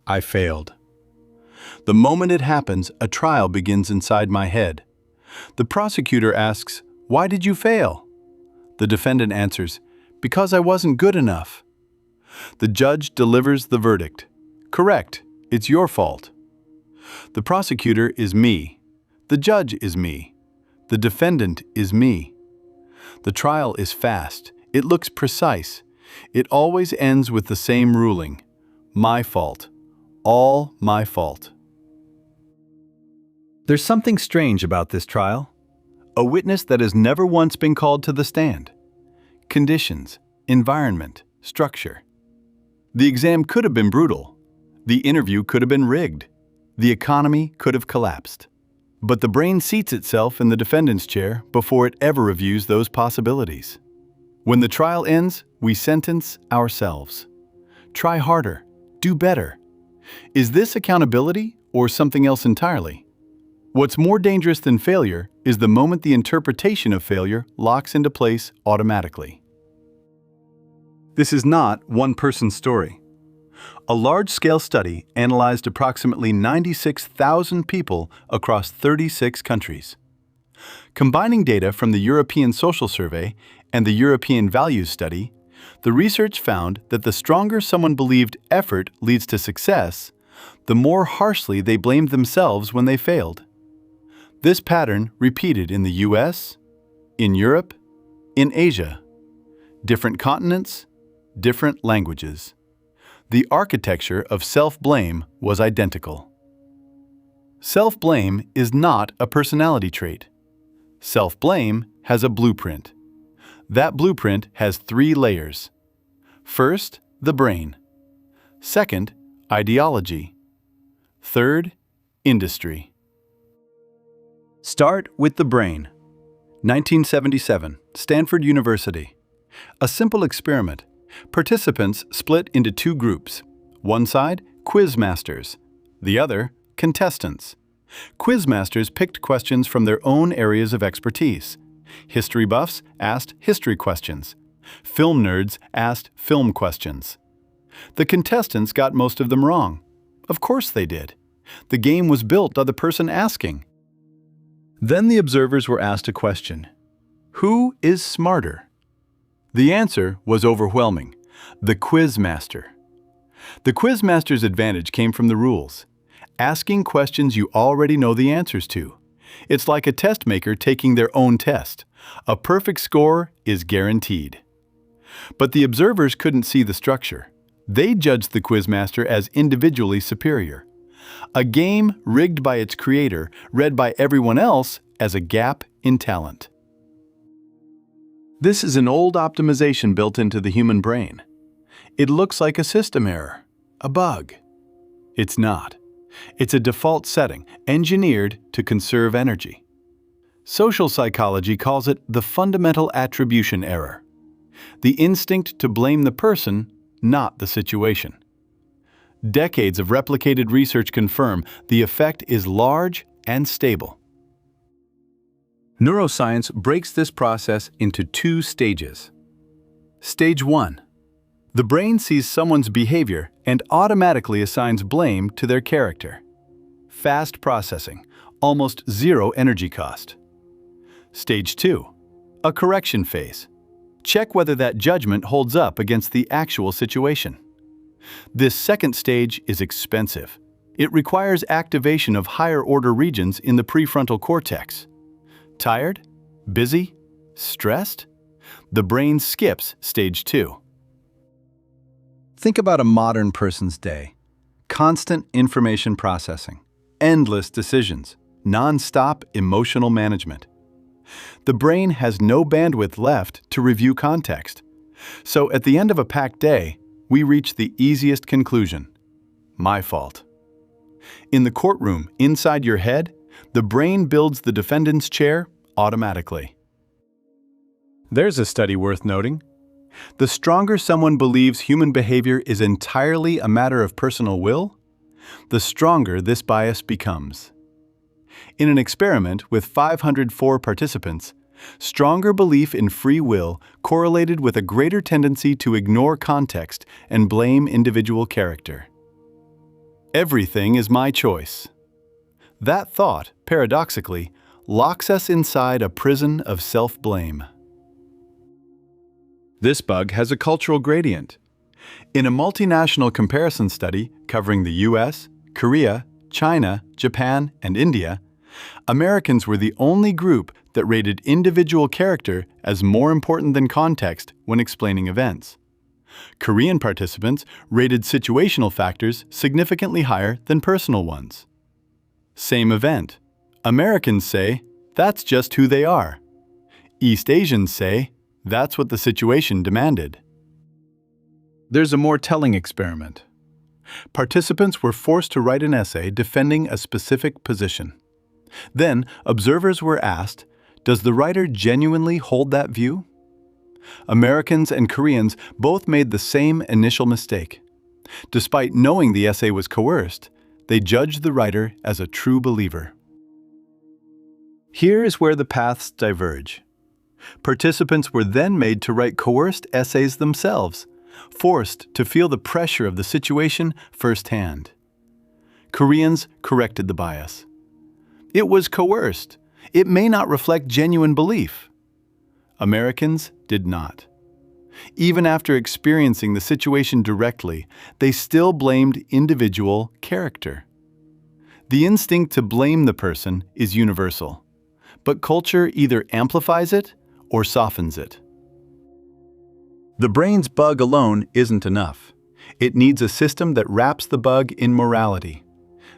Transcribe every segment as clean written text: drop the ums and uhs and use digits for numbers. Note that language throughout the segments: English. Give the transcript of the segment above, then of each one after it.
I failed. The moment it happens, a trial begins inside my head. The prosecutor asks, "Why did you fail?" The defendant answers, "Because I wasn't good enough." The judge delivers the verdict. "Correct, it's your fault." The prosecutor is me. The judge is me. The defendant is me. The trial is fast. It looks precise. It always ends with the same ruling. My fault. All my fault. There's something strange about this trial. A witness that has never once been called to the stand. Conditions, environment, structure. The exam could have been brutal. The interview could have been rigged. The economy could have collapsed. But the brain seats itself in the defendant's chair before it ever reviews those possibilities. When the trial ends, we sentence ourselves. Try harder. Do better. Is this accountability or something else entirely? What's more dangerous than failure is the moment the interpretation of failure locks into place automatically. This is not one person's story. A large-scale study analyzed approximately 96,000 people across 36 countries. Combining data from the European Social Survey and the European Values Study, the research found that the stronger someone believed effort leads to success, the more harshly they blamed themselves when they failed. This pattern repeated in the US, in Europe, in Asia. Different continents, different languages. The architecture of self-blame was identical. Self-blame is not a personality trait. Self-blame has a blueprint. That blueprint has 3 layers. First, the brain. Second, ideology. Third, industry. Start with the brain. 1977, Stanford University. A simple experiment. Participants split into 2 groups. One side, quiz masters. The other, contestants. Quiz masters picked questions from their own areas of expertise. History buffs asked history questions. Film nerds asked film questions. The contestants got most of them wrong. Of course they did. The game was built on the person asking. Then the observers were asked a question. Who is smarter? The answer was overwhelming. The quiz master. The quiz master's advantage came from the rules. Asking questions you already know the answers to. It's like a test maker taking their own test. A perfect score is guaranteed. But the observers couldn't see the structure. They judged the quizmaster as individually superior. A game rigged by its creator, read by everyone else as a gap in talent. This is an old optimization built into the human brain. It looks like a system error, a bug. It's not. It's a default setting, engineered to conserve energy. Social psychology calls it the fundamental attribution error. The instinct to blame the person, not the situation. Decades of replicated research confirm the effect is large and stable. Neuroscience breaks this process into 2 stages. Stage 1. The brain sees someone's behavior and automatically assigns blame to their character. Fast processing, almost 0 energy cost. Stage 2. A correction phase. Check whether that judgment holds up against the actual situation. This second stage is expensive. It requires activation of higher-order regions in the prefrontal cortex. Tired? Busy? Stressed? The brain skips stage 2. Think about a modern person's day. Constant information processing, endless decisions, non-stop emotional management. The brain has no bandwidth left to review context. So at the end of a packed day, we reach the easiest conclusion. My fault. In the courtroom, inside your head, the brain builds the defendant's chair automatically. There's a study worth noting. The stronger someone believes human behavior is entirely a matter of personal will, the stronger this bias becomes. In an experiment with 504 participants, stronger belief in free will correlated with a greater tendency to ignore context and blame individual character. Everything is my choice. That thought, paradoxically, locks us inside a prison of self-blame. This bug has a cultural gradient. In a multinational comparison study covering the US, Korea, China, Japan, and India, Americans were the only group that rated individual character as more important than context when explaining events. Korean participants rated situational factors significantly higher than personal ones. Same event. Americans say, that's just who they are. East Asians say, that's what the situation demanded. There's a more telling experiment. Participants were forced to write an essay defending a specific position. Then, observers were asked, does the writer genuinely hold that view? Americans and Koreans both made the same initial mistake. Despite knowing the essay was coerced, they judged the writer as a true believer. Here is where the paths diverge. Participants were then made to write coerced essays themselves, forced to feel the pressure of the situation firsthand. Koreans corrected the bias. It was coerced. It may not reflect genuine belief. Americans did not. Even after experiencing the situation directly, they still blamed individual character. The instinct to blame the person is universal, but culture either amplifies it or softens it. The brain's bug alone isn't enough. It needs a system that wraps the bug in morality.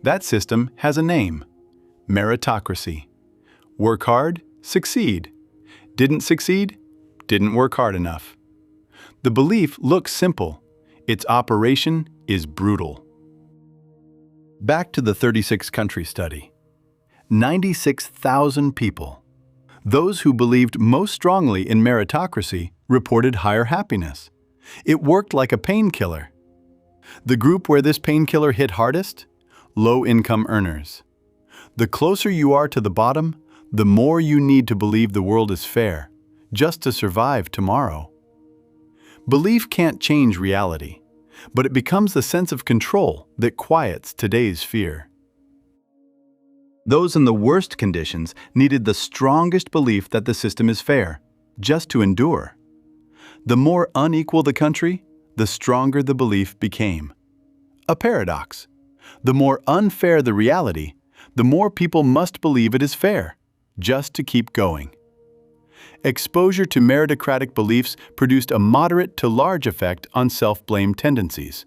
That system has a name: meritocracy. Work hard, succeed. Didn't succeed, didn't work hard enough. The belief looks simple. Its operation is brutal. Back to the 36-country study. 96,000 people. Those who believed most strongly in meritocracy reported higher happiness. It worked like a painkiller. The group where this painkiller hit hardest? Low-income earners. The closer you are to the bottom, the more you need to believe the world is fair, just to survive tomorrow. Belief can't change reality, but it becomes the sense of control that quiets today's fear. Those in the worst conditions needed the strongest belief that the system is fair, just to endure. The more unequal the country, the stronger the belief became. A paradox. The more unfair the reality, the more people must believe it is fair, just to keep going. Exposure to meritocratic beliefs produced a moderate to large effect on self-blame tendencies.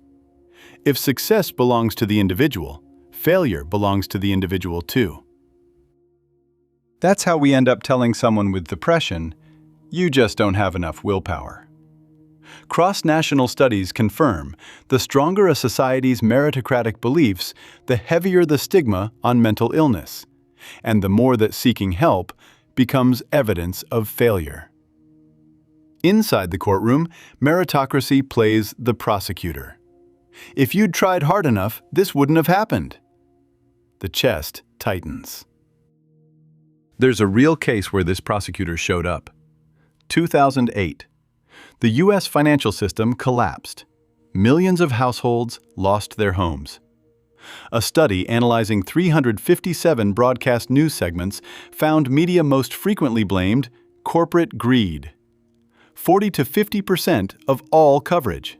If success belongs to the individual, failure belongs to the individual too. That's how we end up telling someone with depression, you just don't have enough willpower. Cross-national studies confirm the stronger a society's meritocratic beliefs, the heavier the stigma on mental illness, and the more that seeking help becomes evidence of failure. Inside the courtroom, meritocracy plays the prosecutor. If you'd tried hard enough, this wouldn't have happened. The chest tightens. There's a real case where this prosecutor showed up. 2008. The U.S. financial system collapsed. Millions of households lost their homes. A study analyzing 357 broadcast news segments found media most frequently blamed corporate greed. 40 to 50% of all coverage.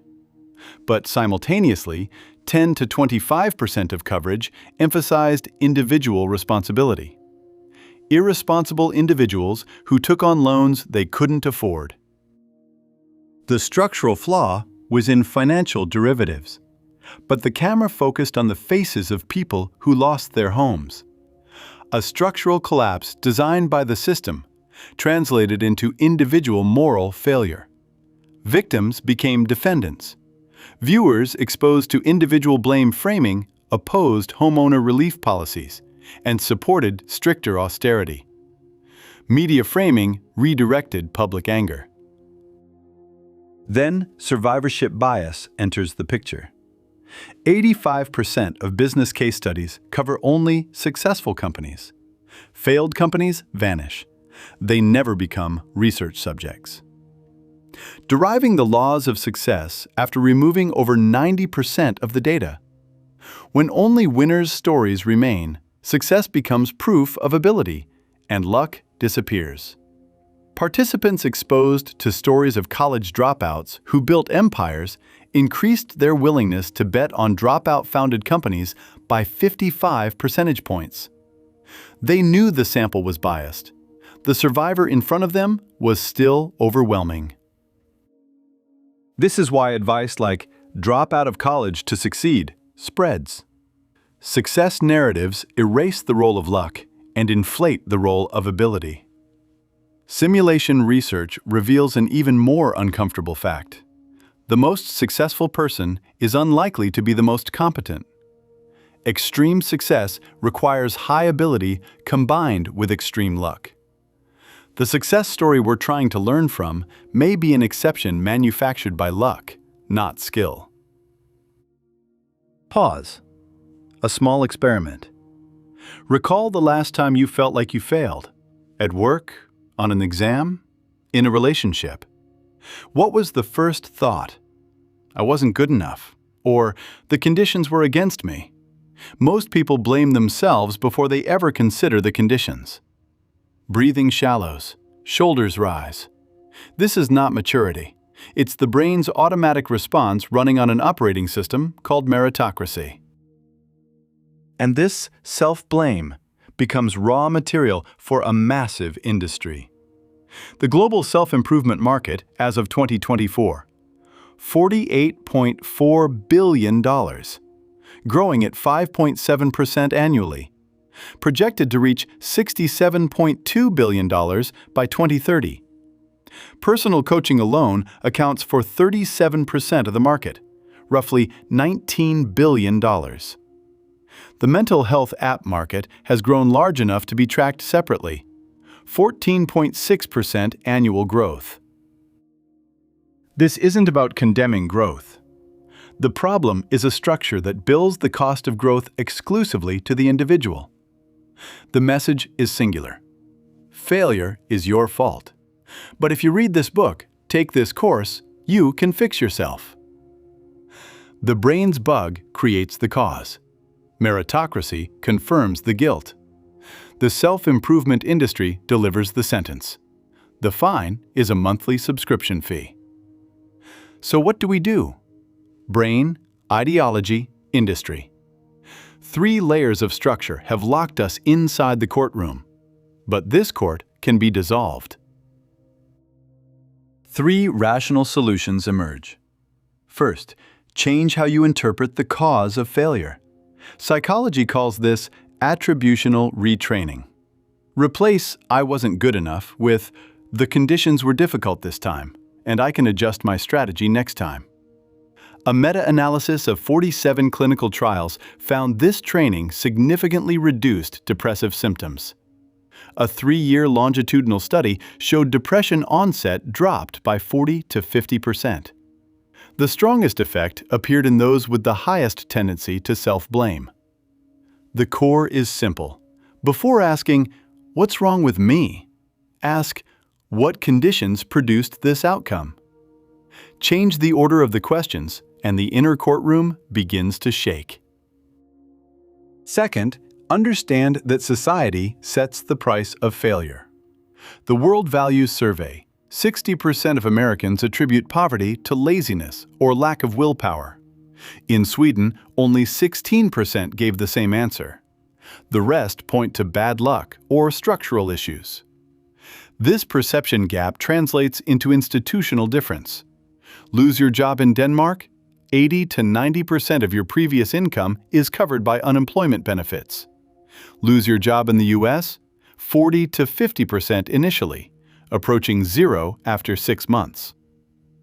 But simultaneously, 10 to 25% of coverage emphasized individual responsibility. Irresponsible individuals who took on loans they couldn't afford. The structural flaw was in financial derivatives, but the camera focused on the faces of people who lost their homes. A structural collapse designed by the system translated into individual moral failure. Victims became defendants. Viewers exposed to individual blame framing opposed homeowner relief policies and supported stricter austerity. Media framing redirected public anger. Then, survivorship bias enters the picture. 85% of business case studies cover only successful companies. Failed companies vanish. They never become research subjects. Deriving the laws of success after removing over 90% of the data. When only winners' stories remain, success becomes proof of ability, and luck disappears. Participants exposed to stories of college dropouts who built empires increased their willingness to bet on dropout-founded companies by 55 percentage points. They knew the sample was biased. The survivor in front of them was still overwhelming. This is why advice like "drop out of college to succeed" spreads. Success narratives erase the role of luck and inflate the role of ability. Simulation research reveals an even more uncomfortable fact. The most successful person is unlikely to be the most competent. Extreme success requires high ability combined with extreme luck. The success story we're trying to learn from may be an exception manufactured by luck, not skill. Pause. A small experiment. Recall the last time you felt like you failed. At work, on an exam, in a relationship. What was the first thought? I wasn't good enough, or the conditions were against me. Most people blame themselves before they ever consider the conditions. Breathing shallows, shoulders rise. This is not maturity. It's the brain's automatic response running on an operating system called meritocracy. And this self-blame becomes raw material for a massive industry. The global self-improvement market, as of 2024, $48.4 billion, growing at 5.7% annually, projected to reach $67.2 billion by 2030. Personal coaching alone accounts for 37% of the market, roughly $19 billion. The mental health app market has grown large enough to be tracked separately, 14.6% annual growth. This isn't about condemning growth. The problem is a structure that bills the cost of growth exclusively to the individual. The message is singular. Failure is your fault. But if you read this book, take this course, you can fix yourself. The brain's bug creates the cause. Meritocracy confirms the guilt. The self-improvement industry delivers the sentence. The fine is a monthly subscription fee. So what do we do? Brain, ideology, industry. 3 layers of structure have locked us inside the courtroom. But this court can be dissolved. 3 rational solutions emerge. First, change how you interpret the cause of failure. Psychology calls this attributional retraining. Replace "I wasn't good enough" with "the conditions were difficult this time, and I can adjust my strategy next time." A meta-analysis of 47 clinical trials found this training significantly reduced depressive symptoms. A 3-year longitudinal study showed depression onset dropped by 40 to 50%. The strongest effect appeared in those with the highest tendency to self-blame. The core is simple. Before asking, "What's wrong with me?" ask, "What conditions produced this outcome?" Change the order of the questions, and the inner courtroom begins to shake. Second, understand that society sets the price of failure. The World Values Survey, 60% of Americans attribute poverty to laziness or lack of willpower. In Sweden, only 16% gave the same answer. The rest point to bad luck or structural issues. This perception gap translates into institutional difference. Lose your job in Denmark? 80 to 90% of your previous income is covered by unemployment benefits. Lose your job in the US? 40 to 50% initially, approaching zero after 6 months.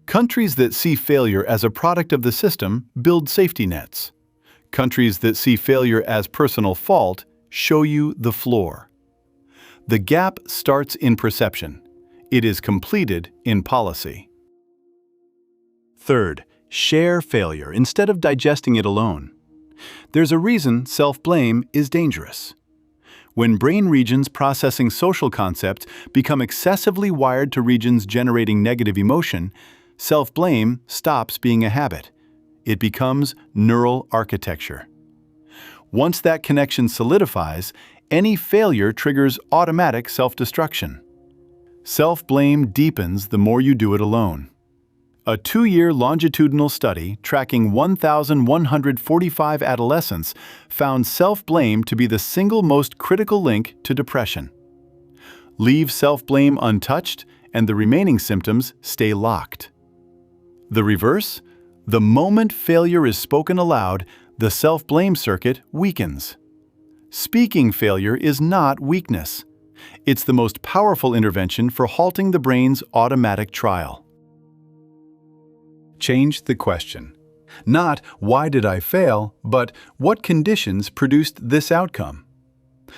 Countries that see failure as a product of the system build safety nets. Countries that see failure as personal fault show you the floor. The gap starts in perception. It is completed in policy. Third, share failure instead of digesting it alone. There's a reason self-blame is dangerous. When brain regions processing social concepts become excessively wired to regions generating negative emotion, self-blame stops being a habit. It becomes neural architecture. Once that connection solidifies, any failure triggers automatic self-destruction. Self-blame deepens the more you do it alone. A 2-year longitudinal study tracking 1,145 adolescents found self-blame to be the single most critical link to depression. Leave self-blame untouched, and the remaining symptoms stay locked. The reverse? The moment failure is spoken aloud, the self-blame circuit weakens. Speaking failure is not weakness. It's the most powerful intervention for halting the brain's automatic trial. Change the question. Not, why did I fail, but what conditions produced this outcome?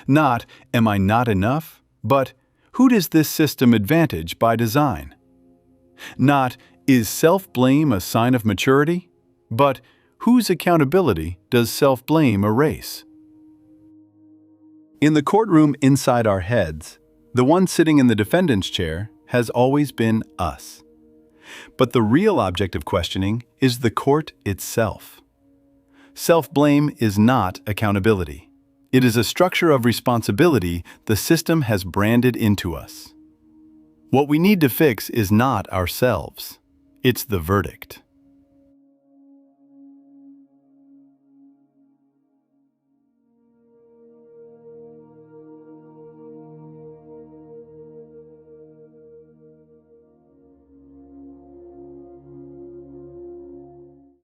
Not, am I not enough, but who does this system advantage by design? Not, is self-blame a sign of maturity, but whose accountability does self-blame erase? In the courtroom inside our heads, the one sitting in the defendant's chair has always been us. But the real object of questioning is the court itself. Self-blame is not accountability. It is a structure of responsibility the system has branded into us. What we need to fix is not ourselves. It's the verdict.